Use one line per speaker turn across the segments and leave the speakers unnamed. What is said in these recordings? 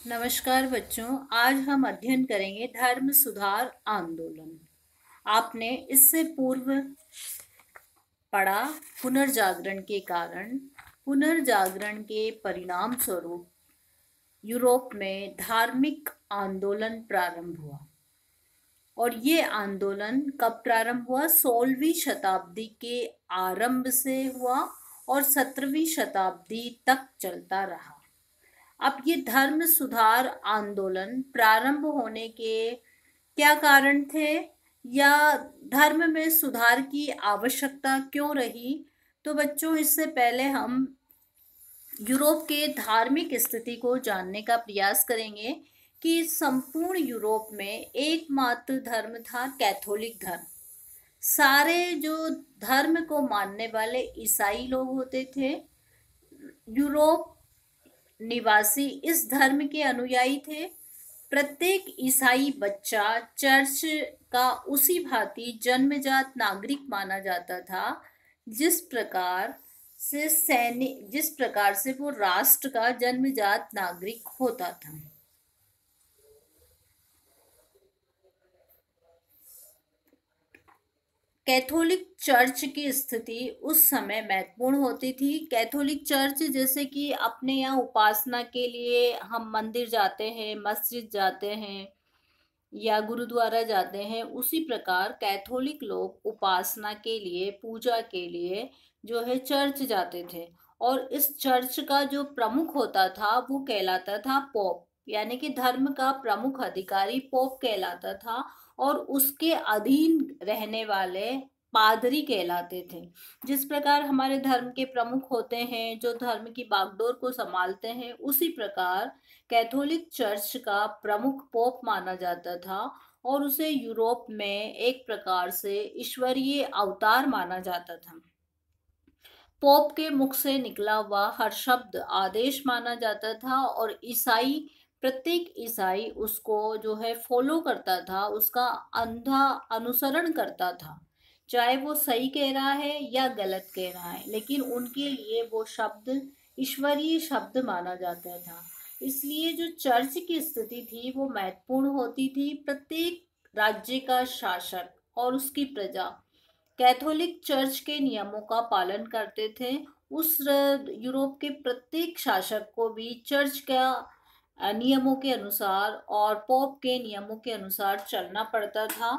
नमस्कार बच्चों, आज हम अध्ययन करेंगे धर्म सुधार आंदोलन। आपने इससे पूर्व पढ़ा पुनर्जागरण के कारण। पुनर्जागरण के परिणाम स्वरूप यूरोप में धार्मिक आंदोलन प्रारंभ हुआ। और ये आंदोलन कब प्रारंभ हुआ? 16वीं शताब्दी के आरंभ से हुआ और 17वीं शताब्दी तक चलता रहा। अब ये धर्म सुधार आंदोलन प्रारंभ होने के क्या कारण थे, या धर्म में सुधार की आवश्यकता क्यों रही? तो बच्चों, इससे पहले हम यूरोप के धार्मिक स्थिति को जानने का प्रयास करेंगे कि संपूर्ण यूरोप में एकमात्र धर्म था कैथोलिक धर्म। सारे जो धर्म को मानने वाले ईसाई लोग होते थे, यूरोप निवासी इस धर्म के अनुयायी थे। प्रत्येक ईसाई बच्चा चर्च का उसी भांति जन्मजात नागरिक माना जाता था जिस प्रकार से वो राष्ट्र का जन्मजात नागरिक होता था। कैथोलिक चर्च की स्थिति उस समय महत्वपूर्ण होती थी। कैथोलिक चर्च जैसे कि अपने यहाँ उपासना के लिए हम मंदिर जाते हैं, मस्जिद जाते हैं या गुरुद्वारा जाते हैं, उसी प्रकार कैथोलिक लोग उपासना के लिए, पूजा के लिए जो है चर्च जाते थे। और इस चर्च का जो प्रमुख होता था वो कहलाता था पोप, यानी कि धर्म का प्रमुख अधिकारी पोप कहलाता था। और उसके अधीन रहने वाले पादरी कहलाते थे। जिस प्रकार हमारे धर्म के प्रमुख होते हैं जो धर्म की बागडोर को संभालते हैं, उसी प्रकार कैथोलिक चर्च का प्रमुख पोप माना जाता था और उसे यूरोप में एक प्रकार से ईश्वरीय अवतार माना जाता था। पोप के मुख से निकला हुआ हर शब्द आदेश माना जाता था और प्रत्येक ईसाई उसको जो है फॉलो करता था, उसका अंधा अनुसरण करता था, चाहे वो सही कह रहा है या गलत कह रहा है, लेकिन उनके लिए वो शब्द ईश्वरीय शब्द माना जाता था। इसलिए जो चर्च की स्थिति थी वो महत्वपूर्ण होती थी। प्रत्येक राज्य का शासक और उसकी प्रजा कैथोलिक चर्च के नियमों का पालन करते थे। यूरोप के प्रत्येक शासक को भी चर्च का नियमों के अनुसार और पोप के नियमों के अनुसार चलना पड़ता था।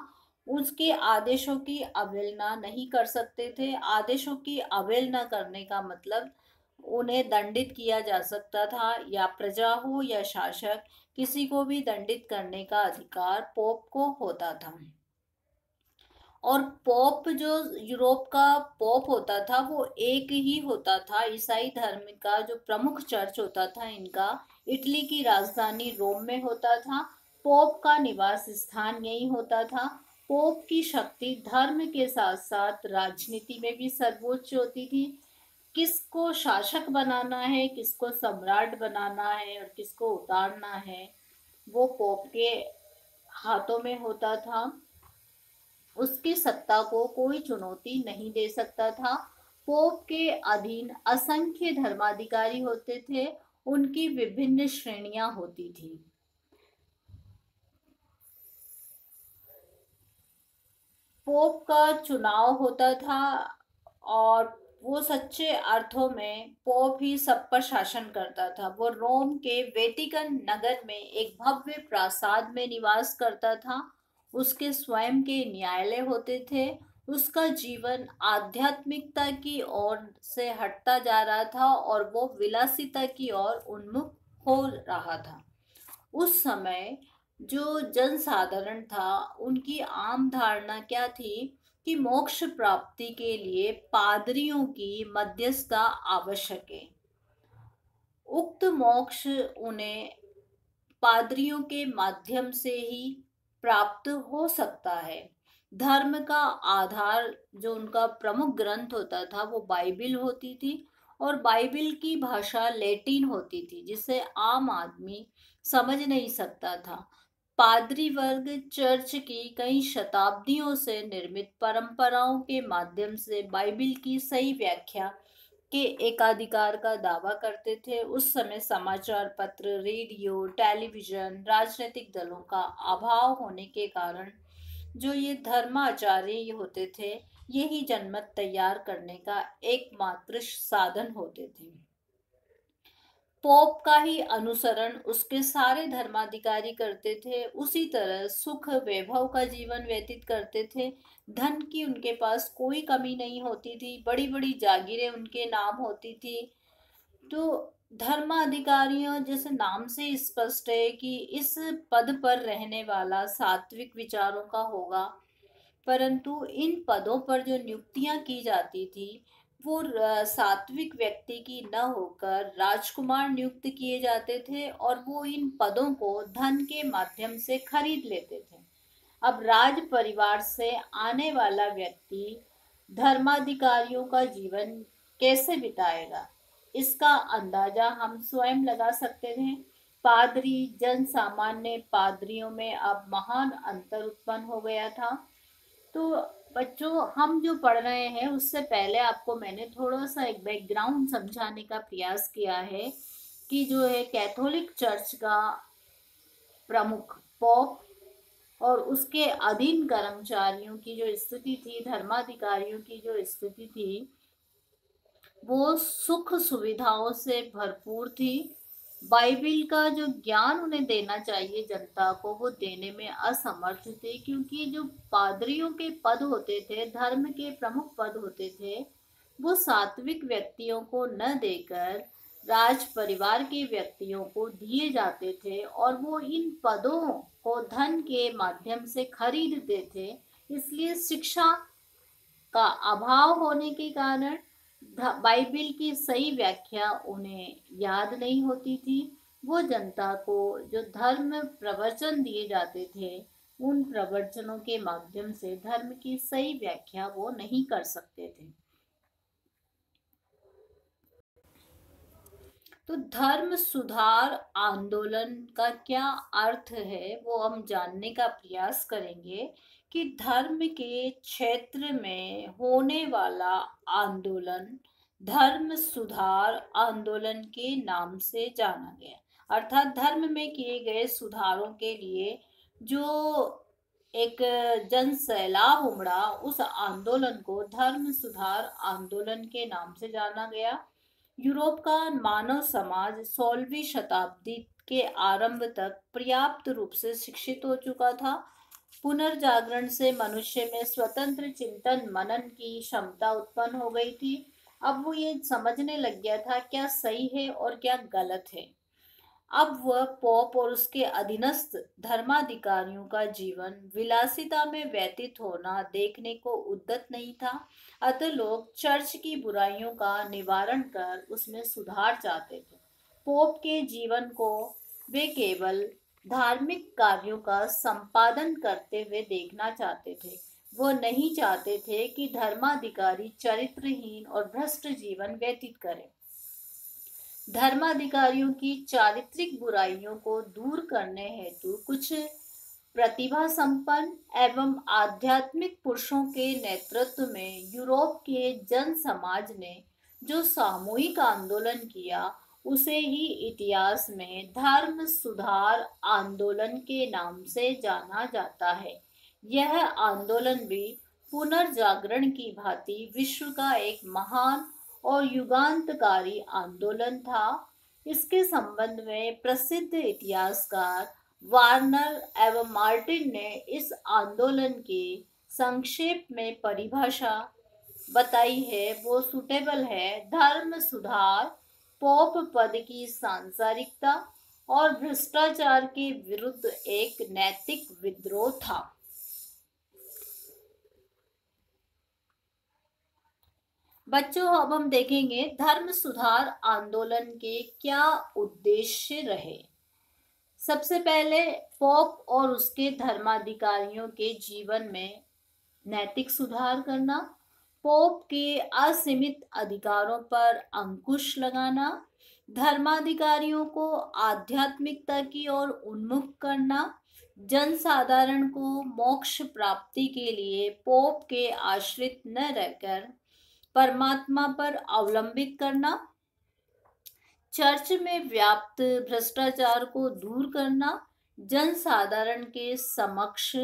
उसके आदेशों की अवहेलना नहीं कर सकते थे। आदेशों की अवहेलना करने का मतलब उन्हें दंडित किया जा सकता था, या प्रजा हो या शासक, किसी को भी दंडित करने का अधिकार पोप को होता था। और पोप जो यूरोप का पोप होता था वो एक ही होता था। ईसाई धर्म का जो प्रमुख चर्च होता था इनका इटली की राजधानी रोम में होता था। पोप का निवास स्थान यही होता था। पोप की शक्ति धर्म के साथ साथ राजनीति में भी सर्वोच्च होती थी। किसको शासक बनाना है, किसको सम्राट बनाना है और किसको उतारना है, वो पोप के हाथों में होता था। उसकी सत्ता को कोई चुनौती नहीं दे सकता था। पोप के अधीन असंख्य धर्माधिकारी होते थे। उनकी विभिन्न श्रेणियां होती थी। पोप का चुनाव होता था और वो सच्चे अर्थों में पोप ही सब पर शासन करता था। वो रोम के वेटिकन नगर में एक भव्य प्रासाद में निवास करता था। उसके स्वयं के न्यायालय होते थे। उसका जीवन आध्यात्मिकता की ओर से हटता जा रहा था और वो विलासिता की ओर उन्मुख हो रहा था। उस समय जो जनसाधारण था उनकी आम धारणा क्या थी कि मोक्ष प्राप्ति के लिए पादरियों की मध्यस्थता आवश्यक है। उक्त मोक्ष उन्हें पादरियों के माध्यम से ही प्राप्त हो सकता है। धर्म का आधार जो उनका प्रमुख ग्रंथ होता था वो बाइबिल होती थी और बाइबिल की भाषा लैटिन होती थी जिसे आम आदमी समझ नहीं सकता था। पादरी वर्ग चर्च की कई शताब्दियों से निर्मित परंपराओं के माध्यम से बाइबिल की सही व्याख्या के एकाधिकार का दावा करते थे। उस समय समाचार पत्र, रेडियो, टेलीविजन, राजनीतिक दलों का अभाव होने के कारण जो ये धर्माचार्य होते थे, यही जनमत तैयार करने का एकमात्र साधन होते थे। पोप का ही अनुसरण उसके सारे धर्माधिकारी करते थे, उसी तरह सुख वैभव का जीवन व्यतीत करते थे। धन की उनके पास कोई कमी नहीं होती थी, बड़ी बड़ी जागीरें उनके नाम होती थी। तो धर्माधिकारियों जैसे नाम से स्पष्ट है कि इस पद पर रहने वाला सात्विक विचारों का होगा, परंतु इन पदों पर जो नियुक्तियां की जाती थी वो सात्विक व्यक्ति की न होकर राजकुमार नियुक्त किए जाते थे और वो इन पदों को धन के माध्यम से खरीद लेते थे। अब राज परिवार से आने वाला व्यक्ति धर्माधिकारियों का जीवन कैसे बिताएगा, इसका अंदाजा हम स्वयं लगा सकते थे। पादरी जन सामान्य पादरियों में अब महान अंतर उत्पन्न हो गया था। तो बच्चों, हम जो पढ़ रहे हैं उससे पहले आपको मैंने थोड़ा सा एक बैकग्राउंड समझाने का प्रयास किया है कि जो है कैथोलिक चर्च का प्रमुख पोप और उसके अधीन कर्मचारियों की जो स्थिति थी, धर्माधिकारियों की जो स्थिति थी, वो सुख सुविधाओं से भरपूर थी। बाइबिल का जो ज्ञान उन्हें देना चाहिए जनता को, वो देने में असमर्थ थे, क्योंकि जो पादरियों के पद होते थे, धर्म के प्रमुख पद होते थे, वो सात्विक व्यक्तियों को न देकर राज परिवार के व्यक्तियों को दिए जाते थे और वो इन पदों को धन के माध्यम से खरीदते थे। इसलिए शिक्षा का अभाव होने के कारण बाइबिल की सही व्याख्या उन्हें याद नहीं होती थी। वो जनता को जो धर्म प्रवचन दिए जाते थे, उन प्रवचनों के माध्यम से धर्म की सही व्याख्या वो नहीं कर सकते थे। तो धर्म सुधार आंदोलन का क्या अर्थ है वो हम जानने का प्रयास करेंगे कि धर्म के क्षेत्र में होने वाला आंदोलन धर्म सुधार आंदोलन के नाम से जाना गया। अर्थात धर्म में किए गए सुधारों के लिए जो एक जन सैलाब उमड़ा, उस आंदोलन को धर्म सुधार आंदोलन के नाम से जाना गया। यूरोप का मानव समाज 16वीं शताब्दी के आरंभ तक पर्याप्त रूप से शिक्षित हो चुका था। पुनर्जागरण से मनुष्य में स्वतंत्र चिंतन मनन की क्षमता उत्पन्न हो गई थी। अब वो ये समझने लग गया था क्या सही है और क्या गलत है। अब वह पोप और उसके अधीनस्थ धर्माधिकारियों का जीवन विलासिता में व्यतीत होना देखने को उद्यत नहीं था। अतः लोग चर्च की बुराइयों का निवारण कर उसमें सुधार चाहते थे। पोप के जीवन को वे केवल धार्मिक कार्यों का संपादन करते हुए देखना चाहते थे। वो नहीं चाहते थे कि धर्माधिकारी चरित्रहीन और भ्रष्ट जीवन व्यतीत करें। धर्माधिकारियों की चारित्रिक बुराइयों को दूर करने हेतु कुछ प्रतिभा संपन्न एवं आध्यात्मिक पुरुषों के नेतृत्व में यूरोप के जन समाज ने जो सामूहिक आंदोलन किया, उसे ही इतिहास में धर्म सुधार आंदोलन के नाम से जाना जाता है। यह आंदोलन भी पुनर्जागरण की भांति विश्व का एक महान और युगांतकारी आंदोलन था। इसके संबंध में प्रसिद्ध इतिहासकार वार्नर एवं मार्टिन ने इस आंदोलन की संक्षेप में परिभाषा बताई है, वो सुटेबल है। धर्म सुधार पोप पद की सांसारिकता और भ्रष्टाचार के विरुद्ध एक नैतिक विद्रोह था। बच्चों, अब हम देखेंगे धर्म सुधार आंदोलन के क्या उद्देश्य रहे। सबसे पहले पोप और उसके धर्माधिकारियों के जीवन में नैतिक सुधार करना, पोप के असीमित अधिकारों पर अंकुश लगाना, धर्माधिकारियों को आध्यात्मिकता की ओर उन्मुख करना, जनसाधारण को मोक्ष प्राप्ति के लिए पोप के आश्रित न रहकर परमात्मा पर अवलंबित करना, चर्च में व्याप्त भ्रष्टाचार को दूर करना, जनसाधारण के समक्ष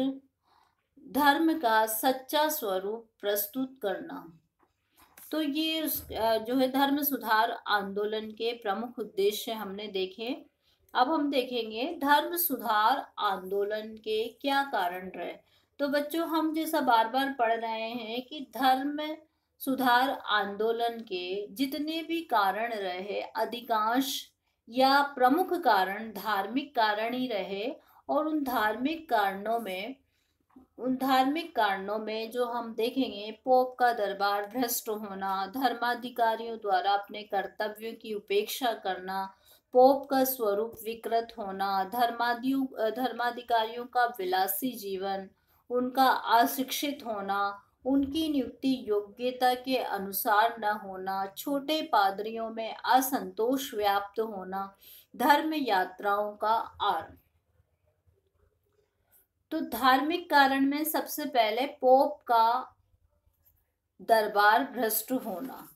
धर्म का सच्चा स्वरूप प्रस्तुत करना। तो ये जो है धर्म सुधार आंदोलन के प्रमुख उद्देश्य हमने देखे। अब हम देखेंगे धर्म सुधार आंदोलन के क्या कारण रहे। तो बच्चों, हम जैसा बार बार पढ़ रहे हैं कि धर्म सुधार आंदोलन के जितने भी कारण रहे, अधिकांश या प्रमुख कारण धार्मिक कारण ही रहे। और उन धार्मिक कारणों में जो हम देखेंगे, पोप का दरबार भ्रष्ट होना, धर्माधिकारियों द्वारा अपने कर्तव्यों की उपेक्षा करना, पोप का स्वरूप विकृत होना, धर्माधिकारियों का विलासी जीवन, उनका अशिक्षित होना, उनकी नियुक्ति योग्यता के अनुसार न होना, छोटे पादरियों में असंतोष व्याप्त होना, धर्म यात्राओं का आरंभ। तो धार्मिक कारण में सबसे पहले पोप का दरबार भ्रष्ट होना।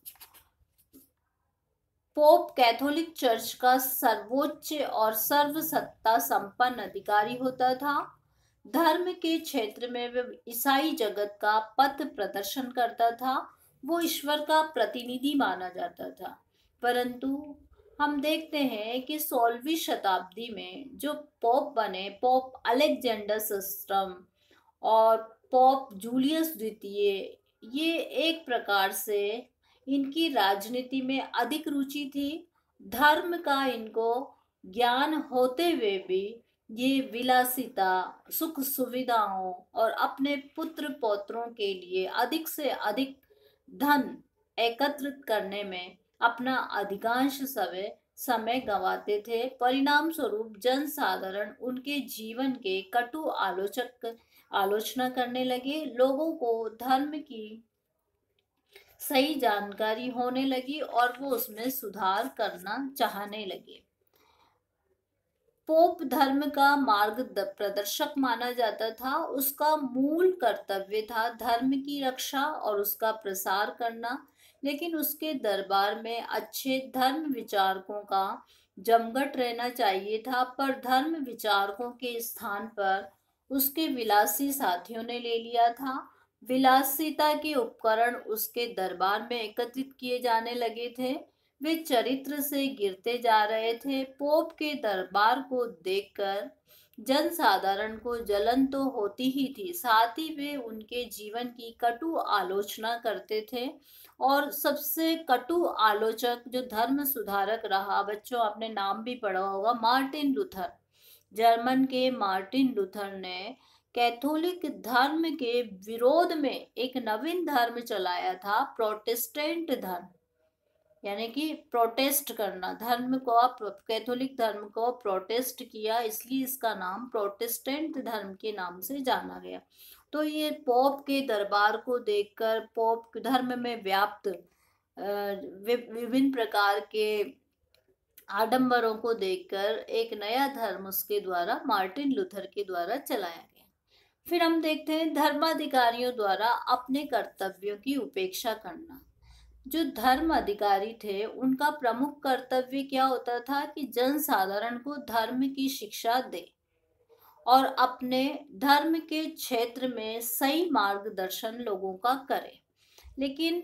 पोप कैथोलिक चर्च का सर्वोच्च और सर्वसत्ता संपन्न अधिकारी होता था। धर्म के क्षेत्र में वह ईसाई जगत का पथ प्रदर्शन करता था। वो ईश्वर का प्रतिनिधि माना जाता था। परंतु हम देखते हैं कि 16वीं शताब्दी में जो पोप बने, पोप अलेक्जेंडर सिस्टम और पोप जूलियस द्वितीय, ये एक प्रकार से इनकी राजनीति में अधिक रुचि थी। धर्म का इनको ज्ञान होते हुए भी ये विलासिता, सुख सुविधाओं और अपने पुत्र पौत्रों के लिए अधिक से अधिक धन एकत्रित करने में अपना अधिकांश समय गंवाते थे। परिणाम स्वरूप जनसाधारण उनके जीवन के कटु आलोचना करने लगे। लोगों को धर्म की सही जानकारी होने लगी और वो उसमें सुधार करना चाहने लगे। पोप धर्म का मार्ग प्रदर्शक माना जाता था। उसका मूल कर्तव्य था धर्म की रक्षा और उसका प्रसार करना। लेकिन उसके दरबार में अच्छे धर्म विचारकों का जमघट रहना चाहिए था, पर धर्म विचारकों के स्थान पर उसके विलासी साथियों ने ले लिया था। विलासिता के उपकरण उसके दरबार में एकत्रित किए जाने लगे थे। वे चरित्र से गिरते जा रहे थे। पोप के दरबार को देखकर जनसाधारण को जलन तो होती ही थी, साथ ही वे उनके जीवन की कटु आलोचना करते थे। और सबसे कटु आलोचक जो धर्म सुधारक रहा, बच्चों आपने नाम भी पढ़ा होगा, मार्टिन लूथर। जर्मन के मार्टिन लूथर ने कैथोलिक धर्म के विरोध में एक नवीन धर्म चलाया था, प्रोटेस्टेंट धर्म, यानी कि प्रोटेस्ट करना। कैथोलिक धर्म को प्रोटेस्ट किया, इसलिए इसका नाम प्रोटेस्टेंट धर्म के नाम से जाना गया। तो ये पोप के दरबार को देखकर, पोप धर्म में व्याप्त विभिन्न प्रकार के आडंबरों को देखकर एक नया धर्म उसके द्वारा, मार्टिन लूथर के द्वारा चलाया गया। फिर हम देखते हैं धर्माधिकारियों द्वारा अपने कर्तव्यों की उपेक्षा करना। जो धर्म अधिकारी थे उनका प्रमुख कर्तव्य क्या होता था कि जनसाधारण को धर्म की शिक्षा दे और अपने धर्म के क्षेत्र में सही मार्गदर्शन लोगों का करे। लेकिन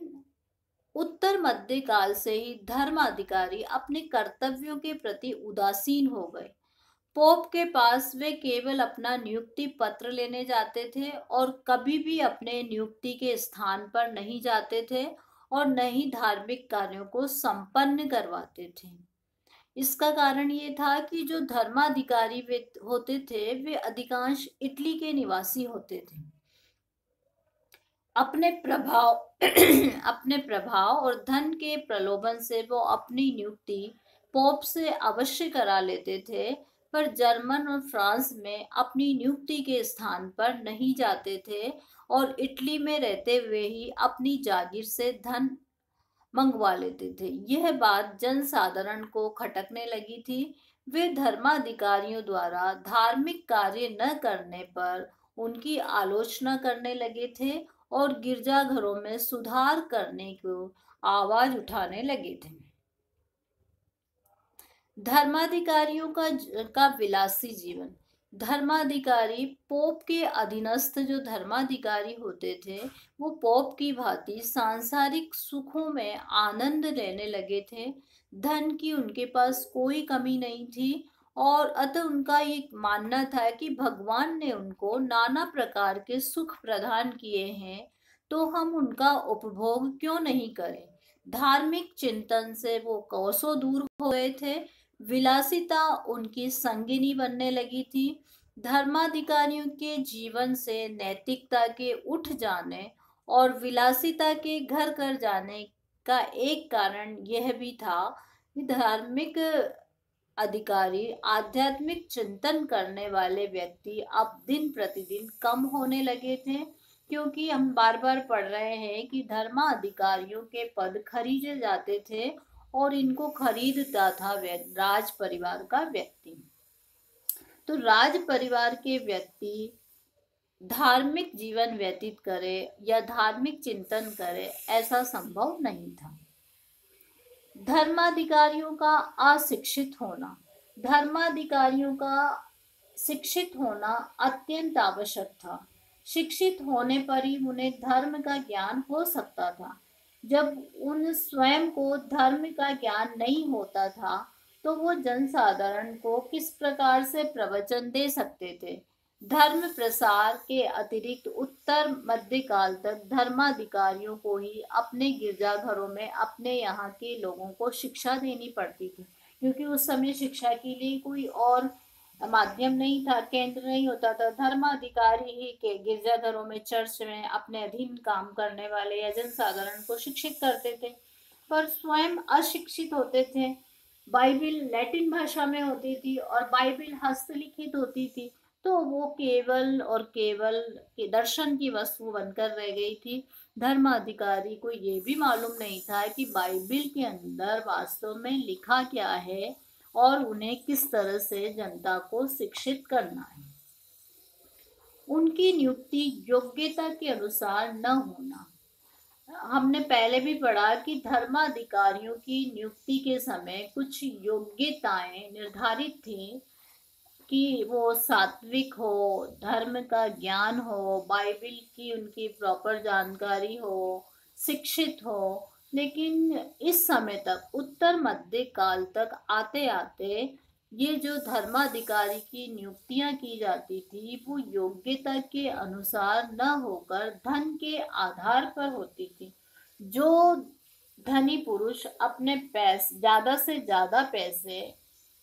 उत्तर मध्य काल से ही धर्माधिकारी अपने कर्तव्यों के प्रति उदासीन हो गए। पोप के पास वे केवल अपना नियुक्ति पत्र लेने जाते थे और कभी भी अपने नियुक्ति के स्थान पर नहीं जाते थे और न ही धार्मिक कार्यों को संपन्न करवाते थे। इसका कारण ये था कि जो धर्माधिकारी वे होते थे, वे अधिकांश इटली के निवासी होते थे। अपने प्रभाव और धन के प्रलोभन से वो अपनी नियुक्ति पोप से अवश्य करा लेते थे, पर जर्मन और फ्रांस में अपनी नियुक्ति के स्थान पर नहीं जाते थे और इटली में रहते हुए ही अपनी जागीर से धन मंगवा लेते थे। यह बात जनसाधारण को खटकने लगी थी। वे धर्माधिकारियों द्वारा धार्मिक कार्य न करने पर उनकी आलोचना करने लगे थे और गिरजाघरों में सुधार करने को आवाज उठाने लगे थे। धर्माधिकारियों का विलासी जीवन। धर्माधिकारी पोप के अधीनस्थ जो धर्माधिकारी होते थे, वो पोप की भांति सांसारिक सुखों में आनंद लेने लगे थे। धन की उनके पास कोई कमी नहीं थी और अतः उनका ये मानना था कि भगवान ने उनको नाना प्रकार के सुख प्रदान किए हैं, तो हम उनका उपभोग क्यों नहीं करें। धार्मिक चिंतन से वो कोसों दूर हो गए थे। विलासिता उनकी संगिनी बनने लगी थी। धर्माधिकारियों के जीवन से नैतिकता के उठ जाने और विलासिता के घर कर जाने का एक कारण यह भी था कि धार्मिक अधिकारी, आध्यात्मिक चिंतन करने वाले व्यक्ति अब दिन प्रतिदिन कम होने लगे थे, क्योंकि हम बार बार पढ़ रहे हैं कि धर्माधिकारियों के पद खरीदे जाते थे और इनको खरीदता था राज परिवार का व्यक्ति। तो राज परिवार के व्यक्ति धार्मिक जीवन व्यतीत करे या धार्मिक चिंतन करे, ऐसा संभव नहीं था। धर्माधिकारियों का अशिक्षित होना। धर्माधिकारियों का शिक्षित होना अत्यंत आवश्यक था। शिक्षित होने पर ही उन्हें धर्म का ज्ञान हो सकता था। जब उन स्वयं को धर्म का ज्ञान नहीं होता था, तो वो जनसाधारण को किस प्रकार से प्रवचन दे सकते थे। धर्म प्रसार के अतिरिक्त उत्तर मध्यकाल तक धर्माधिकारियों को ही अपने गिरजाघरों में अपने यहाँ के लोगों को शिक्षा देनी पड़ती थी, क्योंकि उस समय शिक्षा के लिए कोई और माध्यम नहीं था, केंद्र नहीं होता था। धर्माधिकारी ही के गिरजाघरों में, चर्च में अपने अधीन काम करने वाले या जनसाधारण को शिक्षित करते थे, पर स्वयं अशिक्षित होते थे। बाइबिल लैटिन भाषा में होती थी और बाइबिल हस्तलिखित होती थी, तो वो केवल और केवल के दर्शन की वस्तु बनकर रह गई थी। धर्माधिकारी को ये भी मालूम नहीं था कि बाइबिल के अंदर वास्तव में लिखा क्या है और उन्हें किस तरह से जनता को शिक्षित करना है। उनकी नियुक्ति योग्यता के अनुसार न होना। हमने पहले भी पढ़ा कि धर्माधिकारियों की नियुक्ति के समय कुछ योग्यताएं निर्धारित थी कि वो सात्विक हो, धर्म का ज्ञान हो, बाइबिल की उनकी प्रॉपर जानकारी हो, शिक्षित हो। लेकिन इस समय तक, उत्तर मध्य काल तक आते आते, ये जो धर्माधिकारी की नियुक्तियां की जाती थी, वो योग्यता के अनुसार न होकर धन के आधार पर होती थी। जो धनी पुरुष अपने पैसे, ज्यादा से ज्यादा पैसे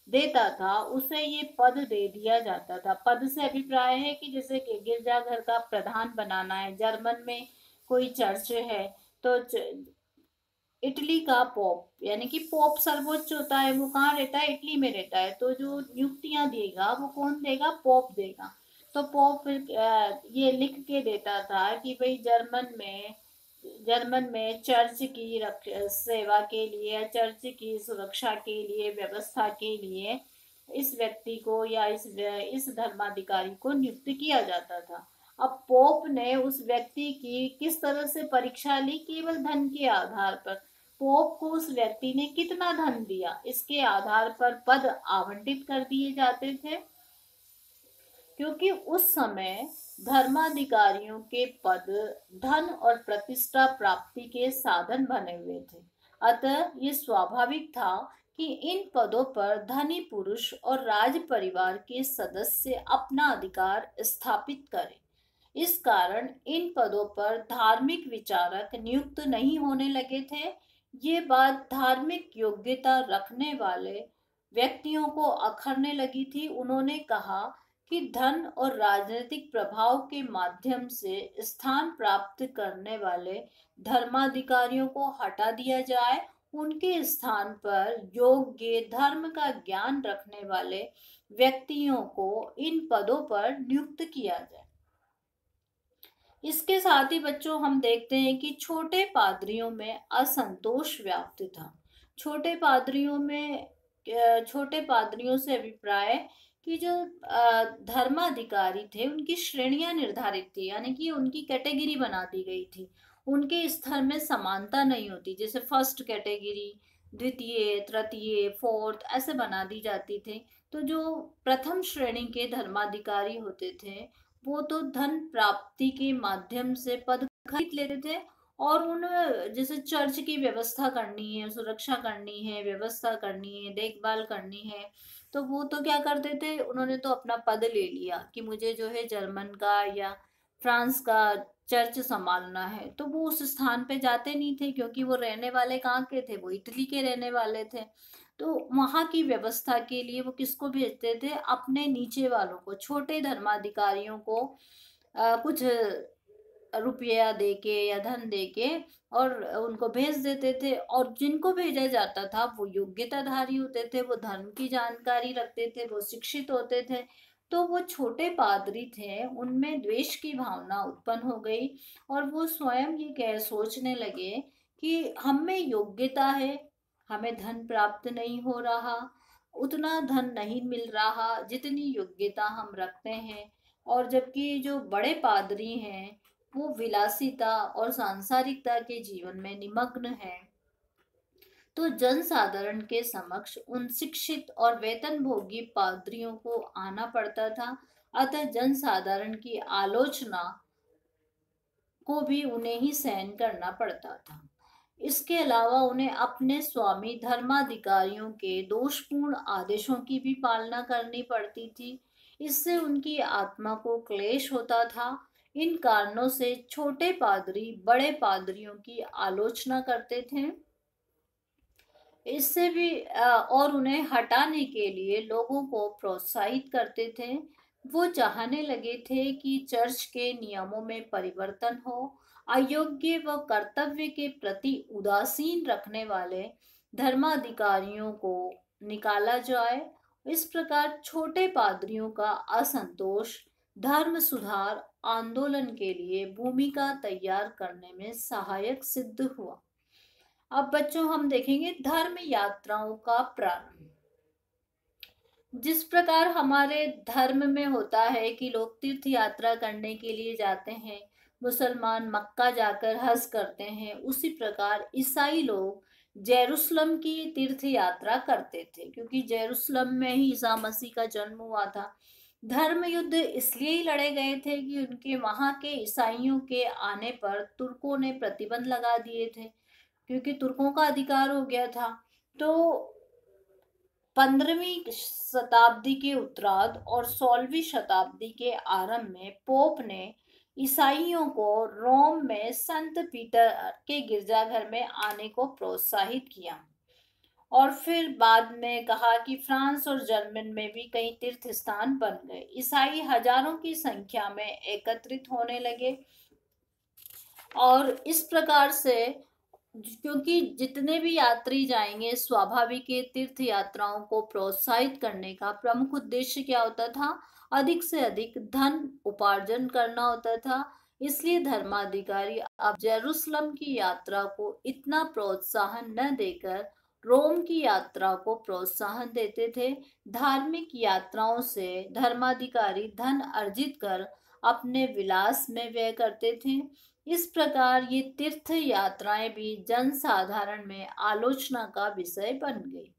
देता था, उसे ये पद दे दिया जाता था। पद से अभिप्राय है कि जैसे कि गिरजाघर का प्रधान बनाना है। जर्मन में कोई चर्च है, तो इटली का पोप, यानी कि पोप सर्वोच्च होता है, वो कहाँ रहता है? इटली में रहता है। तो जो नियुक्तियां देगा वो कौन देगा? पोप देगा। तो पोप ये लिख के देता था कि भाई जर्मन में चर्च की सेवा के लिए, चर्च की सुरक्षा के लिए, व्यवस्था के लिए इस व्यक्ति को या इस धर्माधिकारी को नियुक्त किया जाता था। अब पोप ने उस व्यक्ति की किस तरह से परीक्षा ली? केवल धन के आधार पर। पोप को उस व्यक्ति ने कितना धन दिया, इसके आधार पर पद आवंटित कर दिए जाते थे, क्योंकि उस समय धर्माधिकारियों के पद धन और प्रतिष्ठा प्राप्ति के साधन बने हुए थे। अतः ये स्वाभाविक था कि इन पदों पर धनी पुरुष और राज परिवार के सदस्य अपना अधिकार स्थापित करें। इस कारण इन पदों पर धार्मिक विचारक नियुक्त नहीं होने लगे थे। ये बात धार्मिक योग्यता रखने वाले व्यक्तियों को अखरने लगी थी। उन्होंने कहा कि धन और राजनीतिक प्रभाव के माध्यम से स्थान प्राप्त करने वाले धर्माधिकारियों को हटा दिया जाए, उनके स्थान पर योग्य धर्म का ज्ञान रखने वाले व्यक्तियों को इन पदों पर नियुक्त किया जाए। इसके साथ ही बच्चों, हम देखते हैं कि छोटे पादरियों में असंतोष व्याप्त था। छोटे पादरियों से अभिप्राय कि जो धर्माधिकारी थे उनकी श्रेणियां निर्धारित थी, यानी कि उनकी कैटेगरी बना दी गई थी। उनके स्तर में समानता नहीं होती, जैसे फर्स्ट कैटेगरी, द्वितीय, तृतीय, फोर्थ ऐसे बना दी जाती थी। तो जो प्रथम श्रेणी के धर्माधिकारी होते थे वो तो धन प्राप्ति के माध्यम से पद खरीद लेते थे, और उन जैसे चर्च की व्यवस्था करनी है, सुरक्षा करनी है, व्यवस्था करनी है, देखभाल करनी है, तो वो तो क्या करते थे, उन्होंने तो अपना पद ले लिया कि मुझे जो है जर्मन का या फ्रांस का चर्च संभालना है। तो वो उस स्थान पे जाते नहीं थे, क्योंकि वो रहने वाले कहाँ के थे, वो इटली के रहने वाले थे। तो वहाँ की व्यवस्था के लिए वो किसको भेजते थे, अपने नीचे वालों को, छोटे धर्माधिकारियों को कुछ रुपया देके या धन देके और उनको भेज देते थे। और जिनको भेजा जाता था वो योग्यताधारी होते थे, वो धर्म की जानकारी रखते थे, वो शिक्षित होते थे। तो वो छोटे पादरी थे, उनमें द्वेष की भावना उत्पन्न हो गई, और वो स्वयं ये कह सोचने लगे कि हम में योग्यता है, हमें धन प्राप्त नहीं हो रहा, उतना धन नहीं मिल रहा जितनी योग्यता हम रखते हैं। और जबकि जो बड़े पादरी हैं वो विलासिता और सांसारिकता के जीवन में निमग्न है। तो जन साधारण के समक्ष उन शिक्षित और वेतनभोगी पादरियों को आना पड़ता था। अतः जन साधारण की आलोचना को भी उन्हें ही सहन करना पड़ता था। इसके अलावा उन्हें अपने स्वामी धर्माधिकारियों के दोषपूर्ण आदेशों की भी पालना करनी पड़ती थी। इससे उनकी आत्मा को क्लेश होता था। इन कारणों से छोटे पादरी बड़े पादरियों की आलोचना करते थे। इससे भी और उन्हें हटाने के लिए लोगों को प्रोत्साहित करते थे। वो चाहने लगे थे कि चर्च के नियमों में परिवर्तन हो, अयोग्य व कर्तव्य के प्रति उदासीन रखने वाले धर्माधिकारियों को निकाला जाए। इस प्रकार छोटे पादरियों का असंतोष धर्म सुधार आंदोलन के लिए भूमिका तैयार करने में सहायक सिद्ध हुआ। अब बच्चों हम देखेंगे धर्म यात्राओं का प्रारंभ। जिस प्रकार हमारे धर्म में होता है कि लोग तीर्थ यात्रा करने के लिए जाते हैं, मुसलमान मक्का जाकर हज करते हैं, उसी प्रकार ईसाई लोग जेरूसलम की तीर्थ यात्रा करते थे, क्योंकि जेरूसलम में ही ईसा मसीह का जन्म हुआ था। धर्म युद्ध इसलिए ही लड़े गए थे कि उनके वहां के ईसाइयों के आने पर तुर्कों ने प्रतिबंध लगा दिए थे, क्योंकि तुर्कों का अधिकार हो गया था। तो 15वीं शताब्दी के उत्तरार्ध और 16वीं शताब्दी के आरंभ में पोप ने ईसाइयों को रोम में संत पीटर के गिरजाघर में आने को प्रोत्साहित किया, और फिर बाद में कहा कि फ्रांस और जर्मन में भी कई तीर्थ स्थान बन गए। ईसाई हजारों की संख्या में एकत्रित होने लगे, और इस प्रकार से क्योंकि जितने भी यात्री जाएंगे, स्वाभाविक है तीर्थ यात्राओं को प्रोत्साहित करने का प्रमुख उद्देश्य क्या होता था, अधिक से अधिक धन उपार्जन करना होता था। इसलिए धर्माधिकारी अब जेरूसलम की यात्रा को इतना प्रोत्साहन न देकर रोम की यात्रा को प्रोत्साहन देते थे। धार्मिक यात्राओं से धर्माधिकारी धन अर्जित कर अपने विलास में व्यय करते थे। इस प्रकार ये तीर्थ यात्राएं भी जन साधारण में आलोचना का विषय बन गई।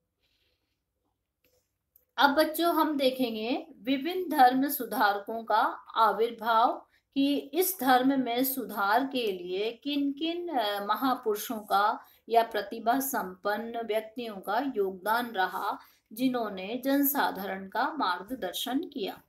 अब बच्चों हम देखेंगे विभिन्न धर्म सुधारकों का आविर्भाव, कि इस धर्म में सुधार के लिए किन किन महापुरुषों का या प्रतिभा संपन्न व्यक्तियों का योगदान रहा, जिन्होंने जनसाधारण का मार्गदर्शन किया।